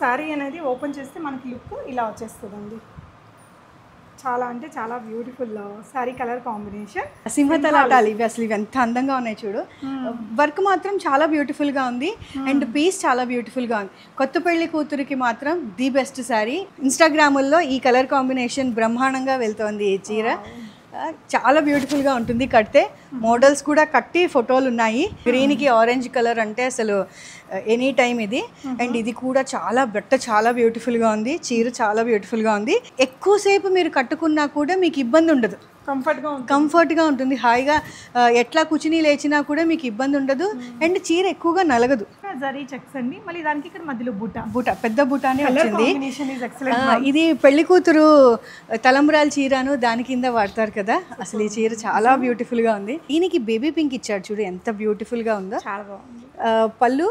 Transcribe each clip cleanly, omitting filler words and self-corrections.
శారీ అనేది ఓపెన్ చేస్తే మనకి లుక్ ఇలా వచ్చేస్తుందండి. చాలా అంటే చాలా బ్యూటిఫుల్ శారీ కలర్ కాంబినేషన్. సింహతలాటాలు ఇవి అసలు ఇవి ఎంత అందంగా ఉన్నాయి చూడు. వర్క్ మాత్రం చాలా బ్యూటిఫుల్గా ఉంది అండ్ పీస్ చాలా బ్యూటిఫుల్గా ఉంది. కొత్త పెళ్లి కూతురికి మాత్రం ది బెస్ట్ శారీ. ఇన్స్టాగ్రాముల్లో ఈ కలర్ కాంబినేషన్ బ్రహ్మాండంగా వెళ్తోంది. ఈ చీర చాలా బ్యూటిఫుల్గా ఉంటుంది కడితే. మోడల్స్ కూడా కట్టి ఫోటోలు ఉన్నాయి. గ్రీన్కి ఆరెంజ్ కలర్ అంటే అసలు ఎనీ టైం ఇది. అండ్ ఇది కూడా చాలా బ్యూటిఫుల్గా ఉంది. చీర చాలా బ్యూటిఫుల్గా ఉంది. ఎక్కువసేపు మీరు కట్టుకున్నా కూడా మీకు ఇబ్బంది ఉండదు, కంఫర్ట్గా ఉంటుంది. హాయిగా ఎట్లా కూర్చుని లేచినా కూడా మీకు ఇబ్బంది ఉండదు. అండ్ చీర ఎక్కువగా నలగదు. జరీ చెక్స్ అండి. మళ్ళీ దానికి ఇక్కడ మధ్యలో బుట్ట పెద్ద బుటానే వచ్చింది. ఇది పెళ్లి కూతురు తలంబ్రాల చీరను దాని కింద వాడతారు కదా, అసలు ఈ చీర చాలా బ్యూటిఫుల్గా ఉంది. దీనికి బేబీ పింక్ ఇచ్చాడు చూడు, ఎంత బ్యూటిఫుల్గా ఉందో. చాలా బాగుంది. పళ్ళు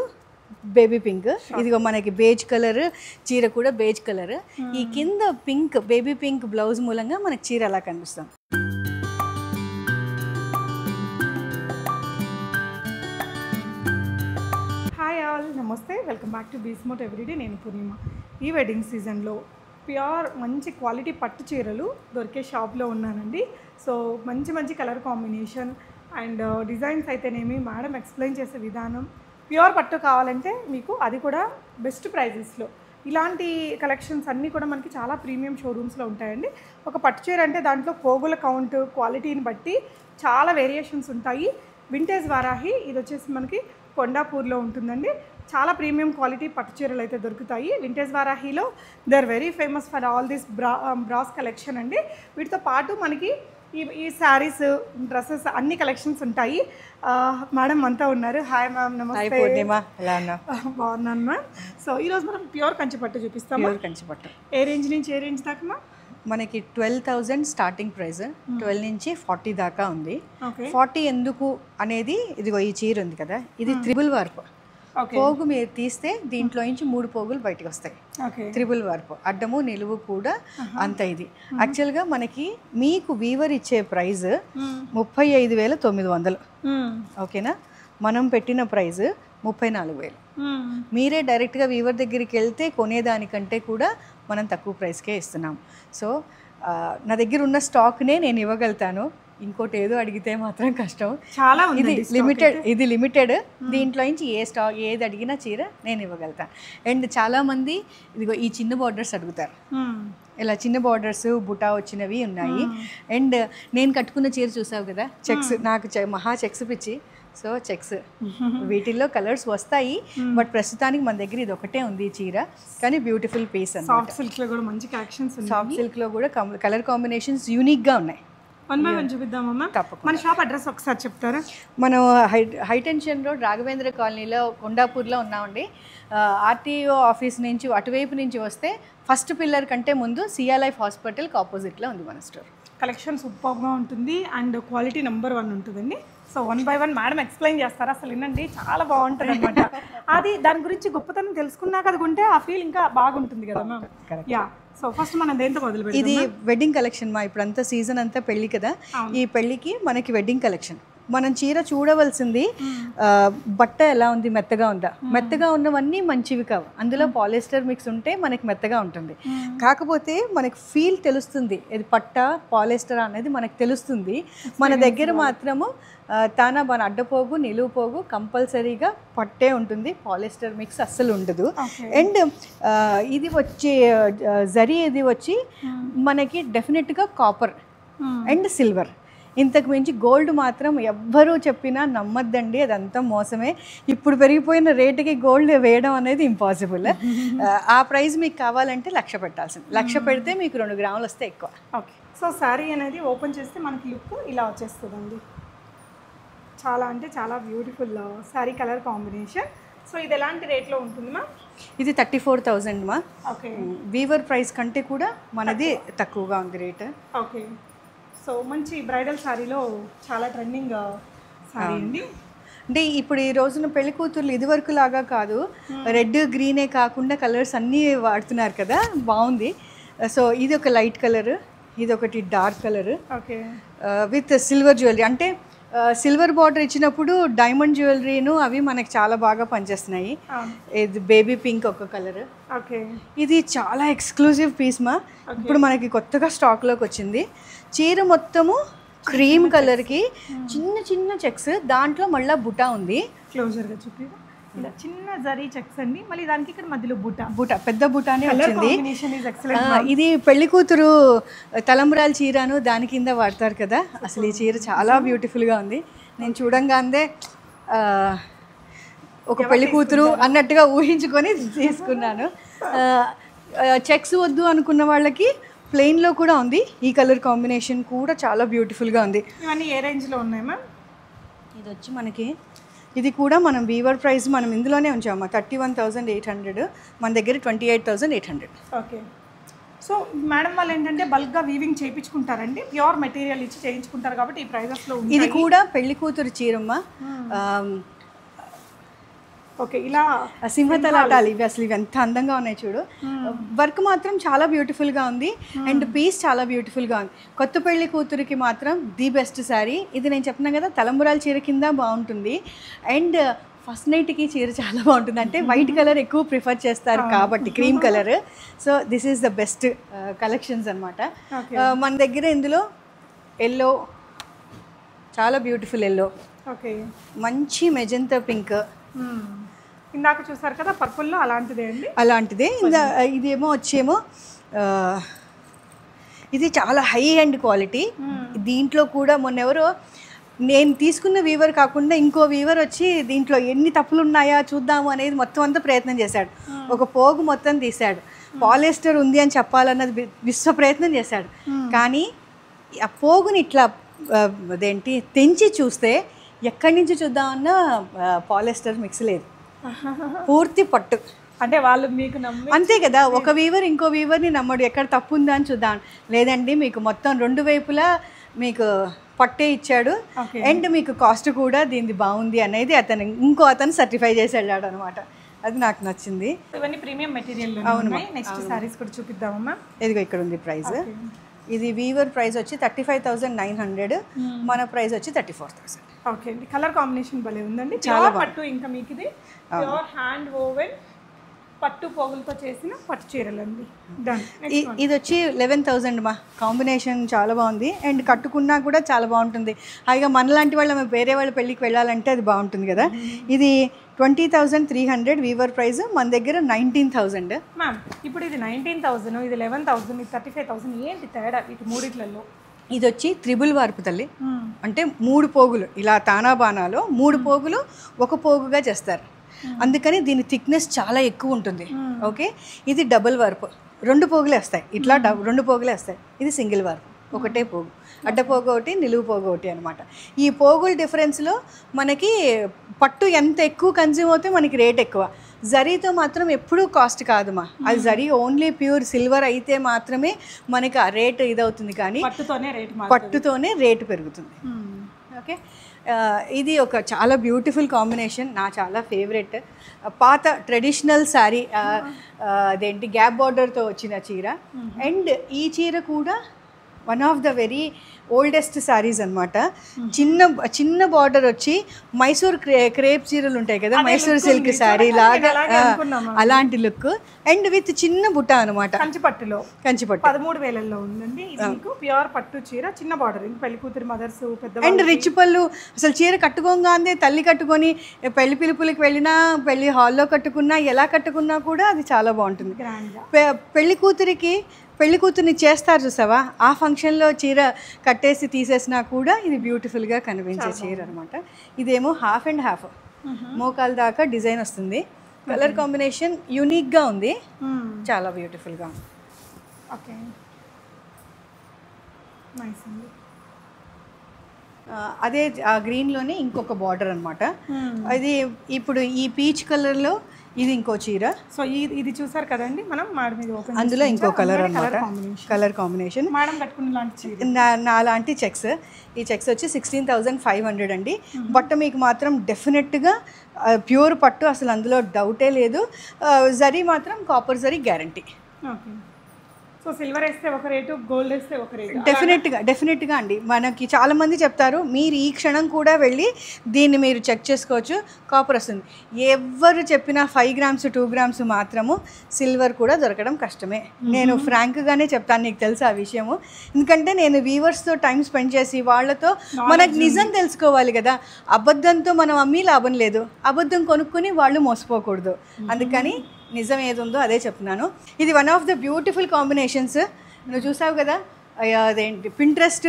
బేబీ పింక్, ఇదిగో మనకి బేజ్ కలర్, చీర కూడా బేజ్ కలర్. ఈ కింద పింక్ బేబీ పింక్ బ్లౌజ్ మూలంగా మనకి చీర అలా కనిపిస్తాం. హాయ్ ఆల్, నమస్తే, వెల్కమ్ బ్యాక్ టు బీస్మోట్ ఎవ్రీడే. నేను పూర్ణిమ. ఈ వెడ్డింగ్ సీజన్లో ప్యూర్ మంచి క్వాలిటీ పట్టు చీరలు దొరికే షాప్లో ఉన్నానండి. సో మంచి కలర్ కాంబినేషన్ అండ్ డిజైన్స్ అయితేనేమి, మేడం ఎక్స్ప్లెయిన్ చేసే విధానం, ప్యూర్ పట్టు కావాలంటే మీకు అది కూడా బెస్ట్ ప్రైజెస్లో ఇలాంటి కలెక్షన్స్ అన్నీ కూడా మనకి చాలా ప్రీమియం షోరూమ్స్లో ఉంటాయండి. ఒక పట్టు చీర అంటే దాంట్లో పోగుల కౌంట్, క్వాలిటీని బట్టి చాలా వేరియేషన్స్ ఉంటాయి. వింటేజ్ వారాహి ఇది వచ్చేసి మనకి కొండాపూర్లో ఉంటుందండి. చాలా ప్రీమియం క్వాలిటీ పట్టు చీరలు అయితే దొరుకుతాయి. వింటేజ్ వారాహిలో they are very famous for all this brass collection అండి. వీటితో పాటు మనకి ఈ శారీస్, డ్రెస్సెస్ అన్ని కలెక్షన్స్ ఉంటాయి. మేడం అంతా ఉన్నారు. హాయ్ మ్యామ్, నమస్తే. బాగున్నాను మ్యామ్. సో ఈరోజు మనం ప్యూర్ కంచిపట్టు చూపిస్తాము. ప్యూర్ కంచిపట్టు ఏ రేంజ్ నుంచి ఏ రేంజ్ దాకా మ్యామ్? మనకి 12,000 స్టార్టింగ్ ప్రైస్, 12 నుంచి 40 దాకా ఉంది. ఓకే. 40 ఎందుకు అనేది, ఇదిగో ఈ చీర ఉంది కదా, ఇది త్రిబుల్ వార్పు. పోగు మీరు తీస్తే దీంట్లో నుంచి 3 పోగులు బయటకు వస్తాయి. త్రిబుల్ వార్పు, అడ్డము నిలువు కూడా అంత. ఇది యాక్చువల్గా మనకి మీకు వీవర్ ఇచ్చే ప్రైస్ 35,900. ఓకేనా? మనం పెట్టిన ప్రైస్ 34,000. మీరే డైరెక్ట్గా వీవర్ దగ్గరికి వెళ్తే కొనేదానికంటే కూడా మనం తక్కువ ప్రైస్కే ఇస్తున్నాం. సో నా దగ్గర ఉన్న స్టాక్నే నేను ఇవ్వగలుగుతాను. ఇంకోటి ఏదో అడిగితే మాత్రం కష్టం. చాలా ఇది లిమిటెడ్. దీంట్లో నుంచి ఏది అడిగినా చీర నేను ఇవ్వగలుగుతాను. అండ్ చాలామంది ఇదిగో ఈ చిన్న బార్డర్స్ అడుగుతారు. ఇలా చిన్న బార్డర్స్ బుటా వచ్చినవి ఉన్నాయి. అండ్ నేను కట్టుకున్న చీర చూసావు కదా, చెక్స్, నాకు మహా చెక్స్ పిచ్చి. సో చెక్స్ వీటిల్లో కలర్స్ వస్తాయి, బట్ ప్రస్తుతానికి మన దగ్గర ఇది ఒకటే ఉంది ఈ చీర. కానీ బ్యూటిఫుల్ పీస్ అన్నమాట. సాఫ్ట్ సిల్క్లో కూడా మంచి కలెక్షన్స్ ఉన్నాయి. సాఫ్ట్ సిల్క్లో కూడా కలర్ కాంబినేషన్స్ యూనిక్గా ఉన్నాయి. చూపిద్దామమ్మా. మన షాప్ అడ్రస్ ఒకసారి చెప్తారా? మనం హైటెన్షన్ రోడ్, రాఘవేంద్ర కాలనీలో, కొండాపూర్లో ఉన్నామండి. ఆర్టీఓ ఆఫీస్ నుంచి అటువైపు నుంచి వస్తే ఫస్ట్ పిల్లర్ కంటే ముందు సియా లైఫ్ హాస్పిటల్కి ఆపోజిట్లో ఉంది మన స్టోర్. కలెక్షన్ సూపర్గా ఉంటుంది అండ్ క్వాలిటీ నెంబర్ 1 ఉంటుందండి. సో 1 by 1 మేడం ఎక్స్ప్లెయిన్ చేస్తారా? అసలు వినండి, చాలా బాగుంటుంది అనమాట. అది దాని గురించి గొప్పతనం తెలుసుకున్నాక అది కొంటే ఆ ఫీల్ ఇంకా బాగుంటుంది కదా మ్యామ్. యా. సో ఫస్ట్ మనం దేంతో మొదలు పెడదాం? ఇది వెడ్డింగ్ కలెక్షన్ మా. ఇప్పుడంతా సీజన్ అంతా పెళ్ళి కదా, ఈ పెళ్ళికి మనకి వెడ్డింగ్ కలెక్షన్. మనం చీర చూడవలసింది బట్ట ఎలా ఉంది, మెత్తగా ఉందా. మెత్తగా ఉన్నవన్నీ మంచివి కావు, అందులో పాలిస్టర్ మిక్స్ ఉంటే మనకి మెత్తగా ఉంటుంది. కాకపోతే మనకి ఫీల్ తెలుస్తుంది, ఇది పట్ట పాలిస్టర్ అనేది మనకు తెలుస్తుంది. మన దగ్గర మాత్రము మన అడ్డపోగు నిలువు పోగు కంపల్సరీగా పట్టే ఉంటుంది, పాలిస్టర్ మిక్స్ అస్సలు ఉండదు. అండ్ ఇది వచ్చి జరీ ఇది వచ్చి మనకి డెఫినెట్గా కాపర్ అండ్ సిల్వర్. ఇంతకు మించి గోల్డ్ మాత్రం ఎవ్వరూ చెప్పినా నమ్మద్దండి, అదంతా మోసమే. ఇప్పుడు పెరిగిపోయిన రేటుకి గోల్డ్ వేయడం అనేది ఇంపాసిబుల్. ఆ ప్రైస్ మీకు కావాలంటే 1,00,000 పెట్టాల్సింది. 1,00,000 పెడితే మీకు 2 గ్రాములు వస్తే ఎక్కువ. ఓకే. సో శారీ అనేది ఓపెన్ చేస్తే మనకి లుక్ ఇలా వచ్చేస్తుందండి. చాలా అంటే చాలా beautiful sari colour combination. So ఇది ఎలాంటి రేట్లో ఉంటుంది మ్యామ్? ఇది 34,000 మా. ఓకే. వీవర్ ప్రైస్ కంటే కూడా మనది తక్కువగా ఉంది రేట్. ఓకే. సో మంచి బ్రైడల్ శారీలో చాలా ట్రెండింగ్ శారీ అండి. అంటే ఇప్పుడు ఈ రోజున పెళ్లి కూతుర్లు ఇదివరకు లాగా కాదు, రెడ్ గ్రీనే కాకుండా కలర్స్ అన్నీ వాడుతున్నారు కదా, బాగుంది. సో ఇది ఒక లైట్ కలర్, ఇది ఒకటి dark colour okay, with silver jewellery. అంటే సిల్వర్ బార్డర్ ఇచ్చినప్పుడు డైమండ్ జ్యువెలరీను అవి మనకి చాలా బాగా పనిచేస్తున్నాయి. ఇది బేబీ పింక్ ఒక కలర్. ఓకే, ఇది చాలా ఎక్స్క్లూజివ్ పీస్ మా, ఇప్పుడు మనకి కొత్తగా స్టాక్లోకి వచ్చింది. చీర మొత్తము క్రీమ్ కలర్కి చిన్న చిన్న చెక్స్, దాంట్లో మళ్ళీ బుటా ఉంది. క్లోజర్గా చూపి, ఇలా చిన్న జరీ చెక్స్ అండి, మళ్ళీ దానికి ఇక్కడ మధ్యలో బుటా పెద్ద బుటానే వచ్చింది. ఎక్సలెంట్. ఇది పెళ్లి కూతురు తలంబ్రాల చీరను దాని కింద వాడతారు కదా, అసలు ఈ చీర చాలా బ్యూటిఫుల్గా ఉంది. నేను చూడంగానే ఒక పెళ్లి కూతురు అన్నట్టుగా ఊహించుకొని తీసుకున్నాను. చెక్స్ వద్దు అనుకున్న వాళ్ళకి ప్లెయిన్లో కూడా ఉంది. ఈ కలర్ కాంబినేషన్ కూడా చాలా బ్యూటిఫుల్గా ఉంది. ఇవన్నీ ఏ రేంజ్లో ఉన్నాయి మ్యామ్? ఇది వచ్చి మనకి, ఇది కూడా మనం వీవర్ ప్రైస్ మనం ఇందులోనే ఉంచాము 31,800, మన దగ్గర 28,800. ఓకే, సో మేడం వాళ్ళు ఏంటంటే బల్క్గా వీవింగ్ చేయించుకుంటారండి, ప్యూర్ మెటీరియల్ ఇచ్చి చేయించుకుంటారు కాబట్టి ఈ ప్రైజెస్లో ఉంది. ఇది కూడా పెళ్లి కూతురు చీరమ్మ. ఓకే, ఇలా సింహతలాటాలు ఇవి అసలు ఇవి ఎంత అందంగా ఉన్నాయి చూడు. వర్క్ మాత్రం చాలా బ్యూటిఫుల్గా ఉంది అండ్ పీస్ చాలా బ్యూటిఫుల్గా ఉంది. కొత్త పెళ్లి కూతురికి మాత్రం ది బెస్ట్ శారీ ఇది. నేను చెప్తున్నాను కదా, తలంబరాల చీర కింద బాగుంటుంది అండ్ ఫస్ట్ నైట్కి చీర చాలా బాగుంటుంది. అంటే వైట్ కలర్ ఎక్కువ ప్రిఫర్ చేస్తారు కాబట్టి, cream colour. So this is the best collections అనమాట మన దగ్గర. ఇందులో ఎల్లో, చాలా బ్యూటిఫుల్ ఎల్లో, ఓకే, మంచి మెజంతా పింక్, ఇందాక చూసారు కదా పర్పుల్లో అలాంటిదే అండి, అలాంటిదే. ఇదేమో వచ్చేమో ఇది చాలా హై అండ్ క్వాలిటీ. దీంట్లో కూడా మొన్నెవరో నేను తీసుకున్న వీవర్ కాకుండా ఇంకో వీవర్ వచ్చి దీంట్లో ఎన్ని తప్పులు ఉన్నాయా చూద్దాము అనేది మొత్తం అంతా ప్రయత్నం చేశాడు. ఒక పోగు మొత్తం తీశాడు, పాలిస్టర్ ఉంది అని చెప్పాలన్నది విశ్వ ప్రయత్నం చేశాడు. కానీ ఆ పోగుని ఇట్లా అదేంటి తెంచి చూస్తే ఎక్కడి నుంచి చూద్దామన్నా పాలిస్టర్ మిక్స్ లేదు, పూర్తి పట్టు. అంటే వాళ్ళు మీకు నమ్మి, అంతే కదా, ఒక వీవర్ ఇంకో వీవర్ని నమ్మడు, ఎక్కడ తప్పు ఉందా అని చూద్దాం. లేదండి, మీకు మొత్తం రెండు వైపులా మీకు పట్టే ఇచ్చాడు అండ్ మీకు కాస్ట్ కూడా దీనిది బాగుంది అనేది అతను సర్టిఫై చేసి వెళ్ళాడు అనమాట. అది నాకు నచ్చింది. ఇవన్నీ ప్రీమియం మెటీరియల్. అవును, నెక్స్ట్ సారీస్ కూడా చూపిద్దామమ్మా. ఇదిగో ఇక్కడ ఉంది ప్రైస్. ఇది వీవర్ ప్రైస్ వచ్చి 35,900, మన ప్రైస్ వచ్చి 34,000. ఓకే అండి, కలర్ కాంబినేషన్ భలే ఉందండి, చాలా పట్టు. ఇంకా మీకు ఇది ప్యూర్ హ్యాండ్ ఓవెన్ పట్టు పోగులతో చేసిన పట్టు చీరలు అండి. డన్. ఇది వచ్చి 11,000 మా, కాంబినేషన్ చాలా బాగుంది అండ్ కట్టుకున్నా కూడా చాలా బాగుంటుంది. హాయిగా మనలాంటి వాళ్ళు వేరే వాళ్ళ పెళ్ళికి వెళ్ళాలంటే అది బాగుంటుంది కదా. ఇది 20,300 వీవర్ ప్రైస్, మన దగ్గర 19,000. మ్యామ్ ఇప్పుడు ఇది 19,000, ఇది 11,000, ఇది 35,000. ఏంటి తేడా వీటి మూడిట్లలో? ఇది వచ్చి త్రిబుల్ వార్పు తల్లి, అంటే 3 పోగులు ఇలా తానాబానాలో 3 పోగులు ఒక పోగుగా చేస్తారు, అందుకని దీని థిక్నెస్ చాలా ఎక్కువ ఉంటుంది. ఓకే, ఇది డబుల్ వార్పు, 2 పోగులే వస్తాయి, ఇట్లా 2 పోగులే వస్తాయి. ఇది సింగిల్ వార్పు, ఒకటే పోగు, అడ్డపోగు ఒకటి, నిలువు పోగు ఒకటి అనమాట. ఈ పోగుల డిఫరెన్స్లో మనకి పట్టు ఎంత ఎక్కువ కన్జ్యూమ్ అవుతే మనకి రేట్ ఎక్కువ. జరీతో మాత్రం ఎప్పుడూ కాస్ట్ కాదుమా, అది జరీ ఓన్లీ ప్యూర్ సిల్వర్ అయితే మాత్రమే మనకి ఆ రేట్ ఇదవుతుంది, కానీ పట్టుతోనే రేటు పెరుగుతుంది. ఓకే, ఇది ఒక చాలా బ్యూటిఫుల్ కాంబినేషన్, నా చాలా ఫేవరెట్. పాత ట్రెడిషనల్ శారీ, అదేంటి గ్యాప్ బార్డర్తో వచ్చిన చీర. అండ్ ఈ చీర కూడా one of the very oldest saris అనమాట. చిన్న బార్డర్ వచ్చి మైసూర్ క్రేప్ చీరలు ఉంటాయి కదా, మైసూర్ సిల్క్ శారీ లాగా అలాంటి లుక్ అండ్ విత్ చిన్న బుట్ట అనమాట. కంచిపట్టులో 13,000లో ఉందండి. ఇది మీకు ప్యూర్ పట్టు చీర, చిన్న బార్డర్. ఇంక పెళ్లి కూతురు మదర్స్ పెద్ద అండ్ రిచ్ పళ్ళు. అసలు చీర కట్టుకోగానే తల్లి కట్టుకొని పెళ్లి పిలుపులకు వెళ్ళినా, పెళ్లి హాల్లో కట్టుకున్నా, ఎలా కట్టుకున్నా కూడా అది చాలా బాగుంటుంది. పెళ్లి కూతుర్ని చేస్తారు చూసావా, ఆ ఫంక్షన్లో చీర కట్టేసి తీసేసినా కూడా ఇది బ్యూటిఫుల్గా కనిపించే చీర అనమాట. ఇదేమో హాఫ్ అండ్ హాఫ్, మోకాల దాకా డిజైన్ వస్తుంది. కలర్ కాంబినేషన్ యూనిక్గా ఉంది, చాలా బ్యూటిఫుల్గా ఉంది. ఓకే, నైస్ అండి. అదే ఆ గ్రీన్లోనే ఇంకొక బార్డర్ అనమాట. అది ఇప్పుడు ఈ పీచ్ కలర్లో ఇది ఇంకో చీర. సో ఇది చూసారు కదండి మనం, అందులో ఇంకో కలర్ అనమాట, కలర్ కాంబినేషన్. మేడం కట్టుకున్న నా లాంటి చెక్స్. ఈ చెక్స్ వచ్చి 16,500 అండి. బట్ట మీకు మాత్రం డెఫినెట్గా ప్యూర్ పట్టు, అసలు అందులో డౌటే లేదు. జరీ మాత్రం copper zari guarantee. Okay, so silver వేస్తే ఒక రేటు, గోల్డ్ వేస్తే ఒక రేటు. డెఫినెట్గా అండి. మనకి చాలామంది చెప్తారు, మీరు ఈ క్షణం కూడా వెళ్ళి దీన్ని మీరు చెక్ చేసుకోవచ్చు, కాపర్ వస్తుంది. ఎవరు చెప్పినా 5 గ్రామ్స్ 2 గ్రామ్స్ మాత్రము సిల్వర్ కూడా దొరకడం కష్టమే. నేను ఫ్రాంక్గానే చెప్తాను, నీకు తెలుసు ఆ విషయము. ఎందుకంటే నేను వీవర్స్తో టైం స్పెండ్ చేసి వాళ్ళతో మనకు నిజం తెలుసుకోవాలి కదా. అబద్ధంతో మనం అమ్మి లాభం లేదు, అబద్ధం కొనుక్కొని వాళ్ళు మోసపోకూడదు. అందుకని నిజం ఏది ఉందో అదే చెప్తున్నాను. ఇది one of the beautiful combinations. నువ్వు చూసావు కదా, అదేంటి పింట్రెస్ట్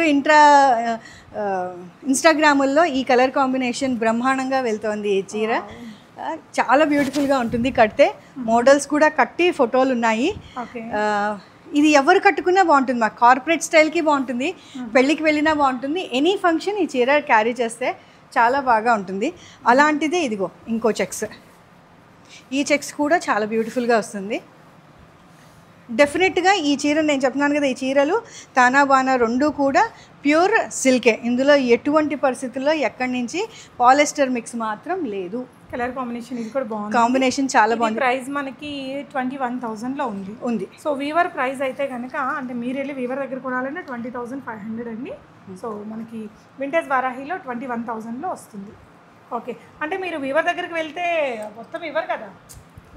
ఇన్స్టాగ్రాముల్లో ఈ కలర్ కాంబినేషన్ బ్రహ్మాండంగా వెళ్తోంది. ఈ చీర చాలా బ్యూటిఫుల్గా ఉంటుంది కడితే. మోడల్స్ కూడా కట్టి ఫోటోలు ఉన్నాయి. ఇది ఎవరు కట్టుకున్నా బాగుంటుంది, మా కార్పొరేట్ స్టైల్కి బాగుంటుంది, పెళ్ళికి వెళ్ళినా బాగుంటుంది. ఎనీ ఫంక్షన్ ఈ చీర క్యారీ చేస్తే చాలా బాగా ఉంటుంది. అలాంటిదే ఇదిగో ఇంకో చెక్స్. ఈ చెక్స్ కూడా చాలా బ్యూటిఫుల్గా వస్తుంది. డెఫినెట్గా ఈ చీర నేను చెప్తున్నాను కదా, ఈ చీరలు తానా బానా రెండు కూడా ప్యూర్ సిల్కే. ఇందులో ఎటువంటి పరిస్థితుల్లో ఎక్కడి నుంచి పాలిస్టర్ మిక్స్ మాత్రం లేదు. కలర్ కాంబినేషన్ ఇది కూడా బాగుంది, కాంబినేషన్ చాలా బాగుంది. ప్రైస్ మనకి 21,000లో ఉంది. సో వీవర్ ప్రైస్ అయితే కనుక, అంటే మీరు వెళ్ళి వీవర్ దగ్గర కొనాలంటే 20,500 అండి. సో మనకి వింటేజ్ వారాహిలో 21,000లో వస్తుంది. ఓకే, అంటే మీరు వీవర్ దగ్గరికి వెళ్తే మొత్తం ఇవ్వరు కదా,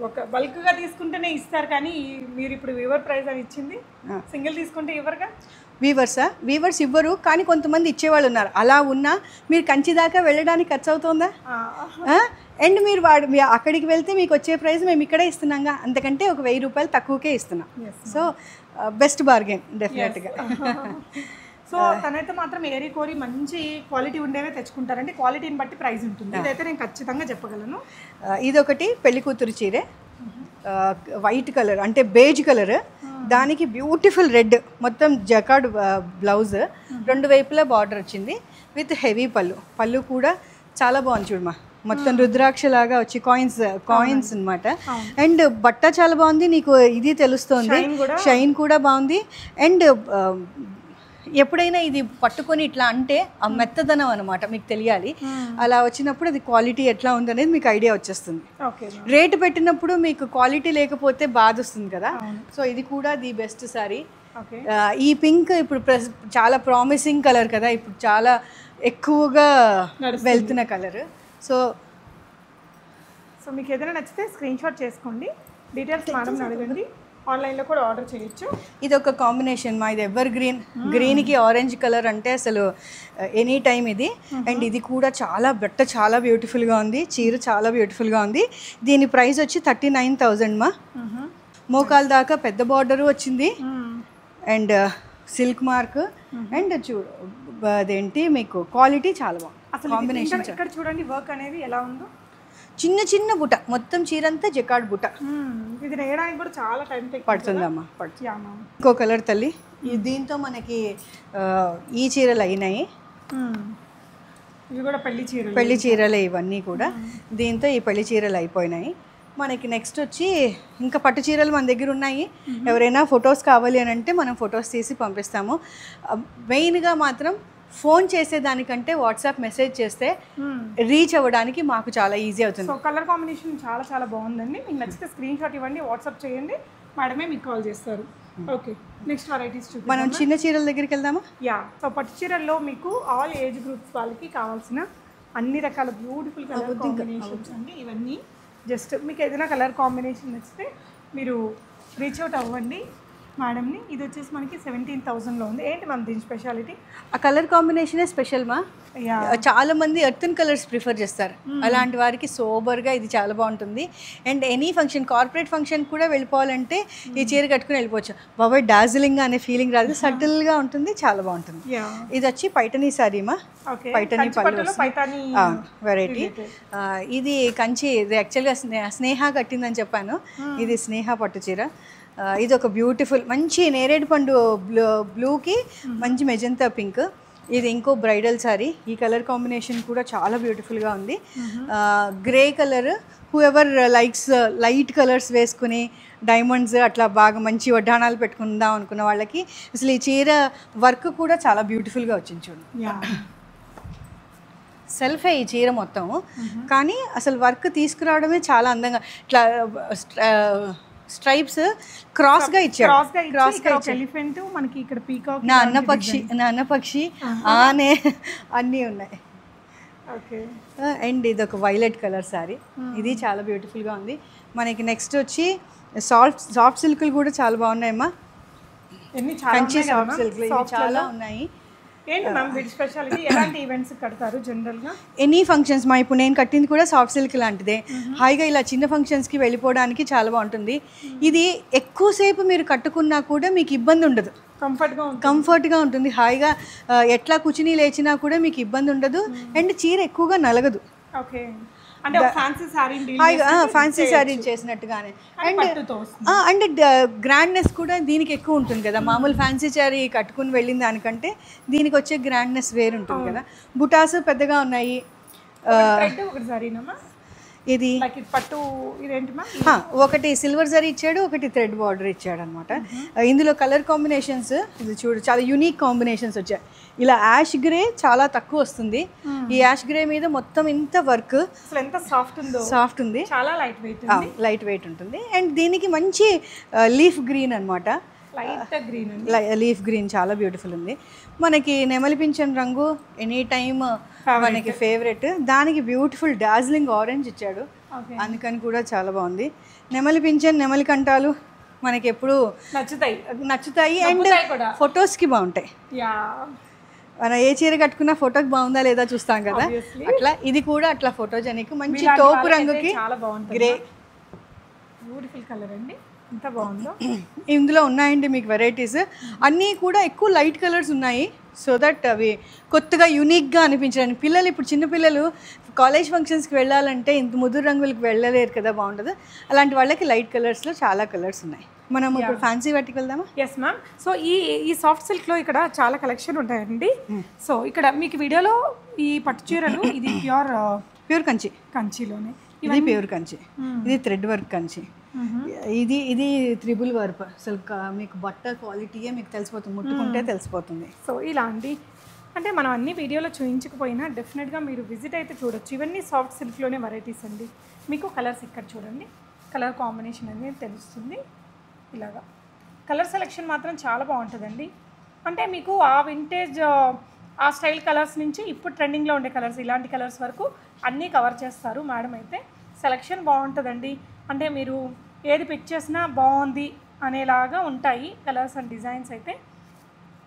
ఒక బల్క్గా తీసుకుంటేనే ఇస్తారు. కానీ మీరు ఇప్పుడు వీవర్ ప్రైస్ అని ఇచ్చింది, సింగిల్ తీసుకుంటే ఇవ్వరుగా. వీవర్స్ ఇవ్వరు, కానీ కొంతమంది ఇచ్చేవాళ్ళు ఉన్నారు. అలా ఉన్నా మీరు కంచి దాకా వెళ్ళడానికి ఖర్చు అవుతుందా? అండ్ మీరు అక్కడికి వెళ్తే మీకు వచ్చే ప్రైస్ మేము ఇక్కడే ఇస్తున్నాంగా, అంతకంటే ఒక 1000 రూపాయలు తక్కువకే ఇస్తున్నాం. సో బెస్ట్ బార్గెన్ డెఫినెట్గా. సో తనైతే మాత్రం ఏరి కోరి మంచి క్వాలిటీ ఉండేవే తెచ్చుకుంటారంటే క్వాలిటీని బట్టి ప్రైస్ ఉంటుంది. ఇదైతే నేను ఖచ్చితంగా చెప్పగలను. ఇదొకటి పెళ్లి కూతురు చీరే, వైట్ కలర్ అంటే బేజ్ కలర్, దానికి బ్యూటిఫుల్ రెడ్, మొత్తం జకార్డ్ బ్లౌజ్, 2 వైపులా బార్డర్ వచ్చింది విత్ హెవీ పళ్ళు కూడా చాలా బాగుంది. చూడమా, మొత్తం రుద్రాక్ష లాగా వచ్చి కాయిన్స్ అన్నమాట. అండ్ బట్ట చాలా బాగుంది, నీకు ఇది తెలుస్తుంది, షైన్ కూడా బాగుంది. అండ్ ఎప్పుడైనా ఇది పట్టుకొని ఇట్లా అంటే ఆ మెత్తదనం అనమాట మీకు తెలియాలి. అలా వచ్చినప్పుడు అది క్వాలిటీ ఎట్లా ఉందనేది మీకు ఐడియా వచ్చేస్తుంది. రేటు పెట్టినప్పుడు మీకు క్వాలిటీ లేకపోతే బాధ వస్తుంది కదా. సో ఇది కూడా ది బెస్ట్ సారీ. ఈ పింక్ ఇప్పుడు చాలా ప్రామిసింగ్ కలర్ కదా, ఇప్పుడు చాలా ఎక్కువగా వెళ్తున్న కలర్. సో మీకు ఏదైనా నచ్చితే స్క్రీన్ షాట్ చేసుకోండి, డీటెయిల్స్ మేడం అడగండి, ఆన్లైన్లో కూడా ఆర్డర్ చేయొచ్చు. ఇది ఒక కాంబినేషన్ మా, ఇది ఎవర్ గ్రీన్కి ఆరెంజ్ కలర్ అంటే అసలు ఎనీ టైం ఇది. అండ్ ఇది కూడా చాలా బ్యూటిఫుల్గా ఉంది, చీర చాలా బ్యూటిఫుల్గా ఉంది. దీని ప్రైస్ వచ్చి 39,000 మా. మోకాల దాకా పెద్ద బార్డరు వచ్చింది అండ్ సిల్క్ మార్క్. అండ్ అదేంటి మీకు క్వాలిటీ చాలా బాగుంది కాంబినేషన్. ఇక్కడ చూడండి వర్క్ అనేది ఎలా ఉందో, చిన్న బుట్ట, మొత్తం చీరంతా జకార్డ్ బుట్ట. ఇది నేయడానికి కూడా చాలా టైం పడుతుందమ్మా. ఇంకో కలర్ తల్లి, దీంతో మనకి ఈ చీరలు అయినాయి. ఇవి కూడా పెళ్లి చీరలే ఇవన్నీ కూడా. దీంతో ఈ పెళ్లి చీరలు అయిపోయినాయి. మనకి నెక్స్ట్ వచ్చి ఇంకా పట్టు చీరలు మన దగ్గర ఉన్నాయి. ఎవరైనా ఫొటోస్ కావాలి అని అంటే మనం ఫొటోస్ తీసి పంపిస్తాము. మెయిన్గా మాత్రం ఫోన్ చేసేదానికంటే వాట్సాప్ మెసేజ్ చేస్తే రీచ్ అవ్వడానికి మాకు చాలా ఈజీ అవుతుంది. సో కలర్ కాంబినేషన్ చాలా బాగుందండి. మీకు నచ్చితే స్క్రీన్ షాట్ ఇవ్వండి, వాట్సాప్ చేయండి, మేడమే మీకు కాల్ చేస్తారు. ఓకే, నెక్స్ట్ వెరైటీస్ చూద్దాం. మనం చిన్న చీరల దగ్గరికి వెళ్దామా? సో పట్టు చీరల్లో మీకు ఆల్ ఏజ్ గ్రూప్స్ వాళ్ళకి కావాల్సిన అన్ని రకాల బ్యూటిఫుల్ కలర్ కాంబినేషన్స్ అండి. ఇవన్నీ జస్ట్ మీకు ఏదైనా కలర్ కాంబినేషన్ నచ్చితే మీరు రీచ్ అవుట్ అవ్వండి మేడంని. ఇది వచ్చేసి మనకి 17,000లో ఉంది. ఏంటి మన దీని స్పెషాలిటీ? ఆ కలర్ కాంబినేషనే స్పెషల్ మా. చాలా మంది ఎర్తన్ కలర్స్ ప్రిఫర్ చేస్తారు, అలాంటి వారికి సోబర్గా ఇది చాలా బాగుంటుంది. And any function, corporate function కూడా వెళ్ళిపోవాలంటే ఈ చీర కట్టుకుని వెళ్ళిపోవచ్చు. బాబాయ్ డార్జిలింగ్ అనే ఫీలింగ్ రాదు, సటిల్గా ఉంటుంది, చాలా బాగుంటుంది. ఇది వచ్చి పైటనీ సారీ మా, పైటనీ పళ్ళు వెరైటీ. ఇది కంచి, ఇది యాక్చువల్గా స్నేహ కట్టిందని చెప్పాను, ఇది స్నేహ పట్టు చీర. ఇది ఒక బ్యూటిఫుల్ మంచి నేరేడు పండు బ్లూకి మంచి మెజంతా పింక్. ఇది ఇంకో బ్రైడల్ సారీ. ఈ కలర్ కాంబినేషన్ కూడా చాలా బ్యూటిఫుల్గా ఉంది. Grey colour, who ever likes light colours వేసుకుని డైమండ్స్ అట్లా బాగా మంచి వడ్డాణాలు పెట్టుకుందాం అనుకున్న వాళ్ళకి అసలు ఈ చీర వర్క్ కూడా చాలా బ్యూటిఫుల్గా వచ్చింది. చూడండి, సెల్ఫే ఈ చీర మొత్తం, కానీ అసలు వర్క్ తీసుకురావడమే చాలా అందంగా. ఇట్లా స్ట్రైప్స్ క్రాస్ గా ఇచ్చాడు. క్రాస్ గా ఎలిఫెంట్, మనకి ఇక్కడ పీకాక్, నా అన్న పక్షి ఆనే అన్నీ ఉన్నాయి. ఓకే. అండ్ ఇది ఒక వైలెట్ కలర్ సారీ, ఇది చాలా బ్యూటిఫుల్గా ఉంది. మనకి నెక్స్ట్ వచ్చి సాఫ్ట్ సిల్క్లు కూడా చాలా బాగున్నాయమ్మా. కంచి సాఫ్ట్ సిల్క్లు ఇవి చాలా ఉన్నాయి. ఏంటి మ్యామ్ వీటి స్పెషాలిటీ? ఎలాంటి ఈవెంట్స్ కడతారు జనరల్గా? ఎనీ ఫంక్షన్స్ మా ఇప్పుడు నేను కట్టింది కూడా సాఫ్ట్ సిల్క్ లాంటిదే. హాయిగా ఇలా చిన్న ఫంక్షన్స్కి వెళ్ళిపోవడానికి చాలా బాగుంటుంది. ఇది ఎక్కువసేపు మీరు కట్టుకున్నా కూడా మీకు ఇబ్బంది ఉండదు, కంఫర్ట్గా ఉంటుంది. హాయిగా ఎట్లా కూర్చుని లేచినా కూడా మీకు ఇబ్బంది ఉండదు. అండ్ చీర ఎక్కువగా నలగదు. ఓకే. అంటే ఫ్యాన్సీ శారీ చేసినట్టుగానే. అండ్ గ్రాండ్నెస్ కూడా దీనికి ఎక్కువ ఉంటుంది కదా. మామూలు ఫ్యాన్సీ శారీ కట్టుకుని వెళ్ళిన దానికంటే దీనికి వచ్చే గ్రాండ్నెస్ వేరు ఉంటుంది కదా. బుటాస్ పెద్దగా ఉన్నాయి. ఇది పట్టు ఇదేంటి? ఒకటి సిల్వర్ జరీ ఇచ్చాడు, ఒకటి థ్రెడ్ బార్డర్ ఇచ్చాడు అనమాట. ఇందులో కలర్ కాంబినేషన్స్ ఇది చూడు, చాలా యూనిక్ కాంబినేషన్స్ వచ్చాయి. ఇలా యాష్ గ్రే చాలా తక్కువ వస్తుంది. ఈ యాష్ గ్రే మీద మొత్తం ఇంత వర్క్, ఎంత సాఫ్ట్ ఉందో, సాఫ్ట్ ఉంది, చాలా లైట్ వెయిట్ ఉంటుంది. అండ్ దీనికి మంచి లీఫ్ గ్రీన్ అనమాట, లీఫ్ గ్రీన్ చాలా బ్యూటిఫుల్ ఉంది. మనకి నెమలి పింఛన్ రంగు ఎనీ టైమ్ మనకి ఫేవరెట్. దానికి బ్యూటిఫుల్ డార్జిలింగ్ ఆరెంజ్ ఇచ్చాడు, అందుకని కూడా చాలా బాగుంది. నెమలి పింఛన్, నెమలి కంటాలు మనకి ఎప్పుడు నచ్చుతాయి. అండ్ ఫొటోస్కి బాగుంటాయి. మనం ఏ చీర కట్టుకున్నా ఫోటోకి బాగుందా లేదా చూస్తాం కదా, అట్లా ఇది కూడా అట్లా ఫోటోజెనిక్. మంచి తోపు రంగుకి గ్రే, బ్యూటిఫుల్ కలర్ అండి, ఎంత బాగుందో. ఇందులో ఉన్నాయండి మీకు వెరైటీస్ అన్నీ కూడా ఎక్కువ లైట్ కలర్స్ ఉన్నాయి. సో దట్ అవి కొత్తగా యూనిక్గా అనిపించడానికి. పిల్లలు ఇప్పుడు చిన్నపిల్లలు కాలేజ్ ఫంక్షన్స్కి వెళ్ళాలంటే ఇంత ముదురు రంగులకు వెళ్ళలేరు కదా, బాగుంటుంది. అలాంటి వాళ్ళకి లైట్ కలర్స్లో చాలా కలర్స్ ఉన్నాయి. మనం ఇప్పుడు ఫ్యాన్సీ వాటికి వెళ్దామా? Yes ma'am. సో ఈ సాఫ్ట్ సిల్క్లో ఇక్కడ చాలా కలెక్షన్ ఉంటాయండి. సో ఇక్కడ మీకు వీడియోలో ఈ పట్టు చీరలు, ఇది ప్యూర్ కంచిలోనే, ఇది ప్యూర్ కంచి, ఇది థ్రెడ్ వర్క్ కంచి, ఇది త్రిబుల్ వర్క్. అసలు మీకు బట్ట క్వాలిటీయే మీకు తెలిసిపోతుంది, ముట్టుకుంటే తెలిసిపోతుంది. సో ఇలా అండి, అంటే మనం అన్ని వీడియోలో చూపించకపోయినా డెఫినెట్గా మీరు విజిట్ అయితే చూడొచ్చు. ఇవన్నీ సాఫ్ట్ సిల్క్లోనే వెరైటీస్ అండి. మీకు కలర్స్ ఇక్కడ చూడండి, కలర్ కాంబినేషన్ అనేది తెలుస్తుంది. ఇలాగా కలర్ సెలెక్షన్ మాత్రం చాలా బాగుంటుందండి. అంటే మీకు ఆ వింటేజ్ ఆ స్టైల్ కలర్స్ నుంచి ఇప్పుడు ట్రెండింగ్లో ఉండే కలర్స్, ఇలాంటి కలర్స్ వరకు అన్నీ కవర్ చేస్తారు మేడం. అయితే సెలెక్షన్ బాగుంటుందండి. అంటే మీరు ఏది పిక్ చేసినా బాగుంది అనేలాగా ఉంటాయి కలర్స్ అండ్ డిజైన్స్ అయితే.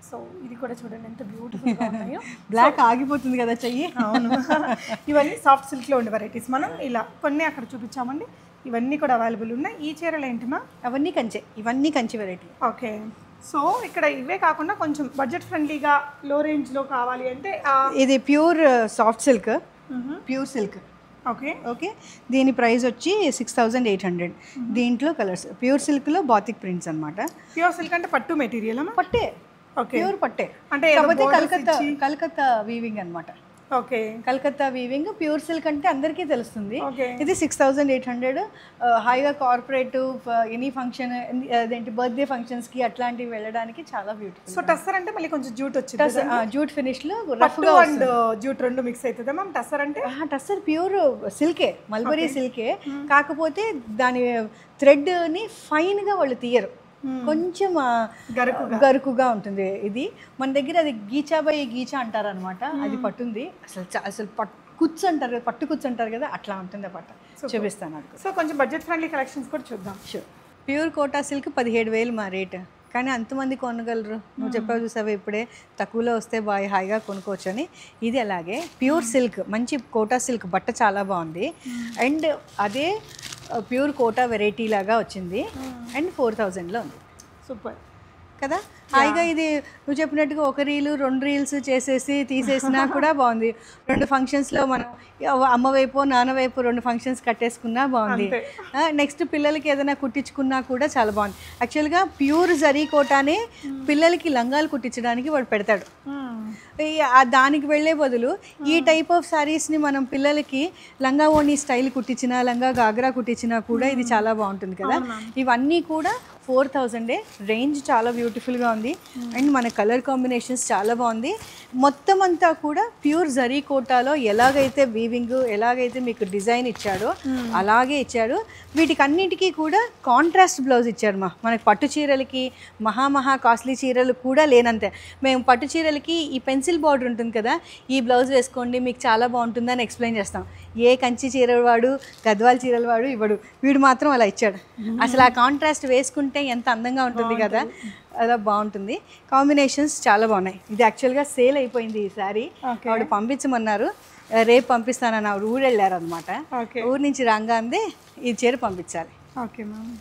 సో ఇది కూడా చూడండి ఎంత బ్యూటిఫుల్గా ఉన్నాయో. బ్లాక్ ఆగిపోతుంది కదా చెయ్యి. అవును. ఇవన్నీ సాఫ్ట్ సిల్క్లో ఉండే వెరైటీస్. మనం ఇలా కొన్ని అక్కడ చూపించామండి, ఇవన్నీ కూడా అవైలబుల్ ఉన్నాయి. ఈ చీరలు ఏంటిమా? అవన్నీ కంచే, ఇవన్నీ కంచి వెరైటీ. ఓకే. సో ఇక్కడ ఇవే కాకుండా కొంచెం బడ్జెట్ ఫ్రెండ్లీగా లో రేంజ్లో కావాలి అంటే ఇది pure soft silk, pure silk. Okay. దీని ప్రైస్ వచ్చి 6800. దీంట్లో కలర్స్ ప్యూర్ సిల్క్లో బాతిక్ ప్రింట్స్ అనమాట. ప్యూర్ సిల్క్ అంటే పట్టు మెటీరియల్? పట్టే, ప్యూర్ పట్టే. అంటే కలకత్తా వీవింగ్ అనమాట. Okay. Calcutta weaving pure silk అంటే అందరికీ తెలుస్తుంది. ఇది 6800. హాయిగా కార్పొరేట్ ఎనీ ఫంక్షన్, అదేంటి బర్త్డే ఫంక్షన్స్కి అట్లాంటివి వెళ్ళడానికి చాలా బ్యూటిఫుల్. సో టస్సర్ అంటే మళ్ళీ కొంచెం జూట్ వచ్చింది, జూట్ ఫినిష్లో రఫ్గా అండ్ జూట్ రెండు మిక్స్ అవుతుందా మ్యామ్ టస్సర్ అంటే? టస్సర్ ప్యూర్ సిల్కే, మల్బరీ సిల్కే, కాకపోతే దాని థ్రెడ్ని ఫైన్గా వాళ్ళు తీయరు, కొంచెం గరుకుగా ఉంటుంది. ఇది మన దగ్గర అది గీచా అంటారు అనమాట. అది పట్టుంది, అసలు కుచ్చు అంటారు కదా, పట్టు కుచ్చు అంటారు కదా, అట్లా ఉంటుంది పట్ట. చూపిస్తాను. సో కొంచెం బడ్జెట్ ఫ్రెండ్లీ కలెక్షన్స్ కూడా చూద్దాం. షూర్. ప్యూర్ కోటా సిల్క్ 17,000 మా రేట్, కానీ అంతమంది కొనగలరు. నువ్వు చెప్పావు చూసావు ఇప్పుడే, తక్కువలో వస్తే బాగా హాయిగా కొనుక్కోవచ్చు అని. ఇది అలాగే ప్యూర్ సిల్క్, మంచి కోటా సిల్క్ బట్ట చాలా బాగుంది. అండ్ అదే ప్యూర్ కోటా వెరైటీ లాగా వచ్చింది. అండ్ 4000లో ఉంది. సూపర్ కదా. హాయిగా ఇది నువ్వు చెప్పినట్టుగా ఒక రీలు 2 రీల్స్ చేసేసి తీసేసినా కూడా బాగుంది. 2 ఫంక్షన్స్లో మనం అమ్మ వైపు నాన్న వైపు 2 ఫంక్షన్స్ కట్టేసుకున్నా బాగుంది. నెక్స్ట్ పిల్లలకి ఏదైనా కుట్టించుకున్నా కూడా చాలా బాగుంది. యాక్చువల్గా ప్యూర్ జరీ కోటానే పిల్లలకి లంగాలు కుట్టించడానికి వాడు పెడతాడు. దానికి వెళ్ళే బదులు ఈ టైప్ ఆఫ్ శారీస్ని మనం పిల్లలకి లంగా ఓణి స్టైల్ కుట్టించినా, లంగా గాగ్రా కుట్టించినా కూడా ఇది చాలా బాగుంటుంది కదా. ఇవన్నీ కూడా 4000 రేంజ్ చాలా బ్యూటిఫుల్గా ఉంది అండ్ మన కలర్ కాంబినేషన్స్ చాలా బాగుంది. మొత్తం అంతా కూడా ప్యూర్ జరీ కోటాలో ఎలాగైతే వీవింగ్ ఎలాగైతే మీకు డిజైన్ ఇచ్చాడో అలాగే ఇచ్చాడు. వీటికి అన్నిటికీ కూడా కాంట్రాస్ట్ బ్లౌజ్ ఇచ్చాడు. మనకి పట్టు చీరలకి మహా కాస్ట్లీ చీరలు కూడా లేనంతే. మేము పట్టు చీరలకి ఈ పెన్సిల్ బార్డర్ ఉంటుంది కదా, ఈ బ్లౌజ్ వేసుకోండి మీకు చాలా బాగుంటుందని ఎక్స్ప్లెయిన్ చేస్తాం. ఏ కంచి చీరలు వాడు గద్వాల్ చీరలు వాడు ఇవ్వడు, వీడు మాత్రం అలా ఇచ్చాడు. అసలు ఆ కాంట్రాస్ట్ వేసుకుంటే ఎంత అందంగా ఉంటుంది కదా, అలా బాగుంటుంది. కాంబినేషన్స్ చాలా బాగున్నాయి. ఇది యాక్చువల్గా సేల్ అయిపోయింది ఈ శారీ. ఆవిడ పంపించమన్నారు, రేపు పంపిస్తానని ఆవిడ ఊరు వెళ్ళారు అనమాట. ఊరు నుంచి రాగానే ఈ చీర పంపించాలి. Okay ma'am.